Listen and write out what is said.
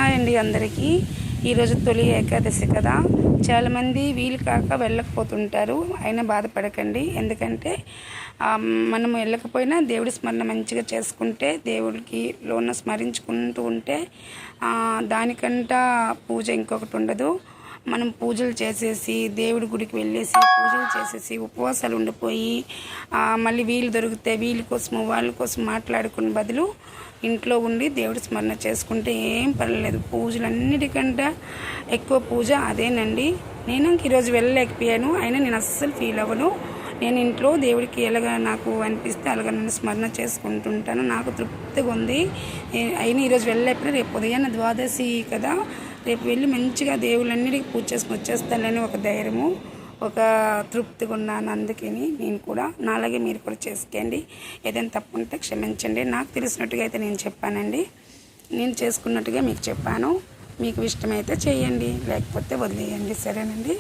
Hi అండి అందరికీ. ఈరోజు తొలి ఏకాదశి కదా, చాలామంది వీలు కాక వెళ్ళకపోతుంటారు. అయినా బాధపడకండి, ఎందుకంటే మనము వెళ్ళకపోయినా దేవుడి స్మరణ మంచిగా చేసుకుంటే, దేవుడికి లోన స్మరించుకుంటూ ఉంటే దానికంట పూజ ఇంకొకటి ఉండదు. మనం పూజలు చేసేసి దేవుడి గుడికి వెళ్ళేసి పూజలు చేసేసి ఉపవాసాలు ఉండిపోయి మళ్ళీ వీలు దొరికితే వీళ్ళ కోసం వాళ్ళ కోసం మాట్లాడుకునే బదులు ఇంట్లో ఉండి దేవుడి స్మరణ చేసుకుంటే ఏం పర్లేదు. పూజలన్నిటికంటే ఎక్కువ పూజ అదేనండి. నేను ఈరోజు వెళ్ళలేకపోయాను, అయినా నేను అస్సలు ఫీల్ అవ్వను. నేను ఇంట్లో దేవుడికి ఎలాగ నాకు అనిపిస్తే అలాగ నన్ను స్మరణ చేసుకుంటుంటాను. నాకు తృప్తిగా ఉంది. అయినా ఈరోజు వెళ్ళలేకపోయినా రేపు ఉదయాన్న ద్వాదశి కదా, రేపు వెళ్ళి మంచిగా దేవుళ్ళన్నిటికీ పూజ చేసుకుని వచ్చేస్తానని ఒక ధైర్యము, ఒక తృప్తిగా ఉన్నాను. అందుకని నేను కూడా నాలాగే మీరు కూడా చేసుకోండి. ఏదైనా తప్పు ఉంటే క్షమించండి. నాకు తెలిసినట్టుగా అయితే నేను చెప్పానండి, నేను చేసుకున్నట్టుగా మీకు చెప్పాను. మీకు ఇష్టమైతే చేయండి, లేకపోతే వదిలేయండి. సరేనండి.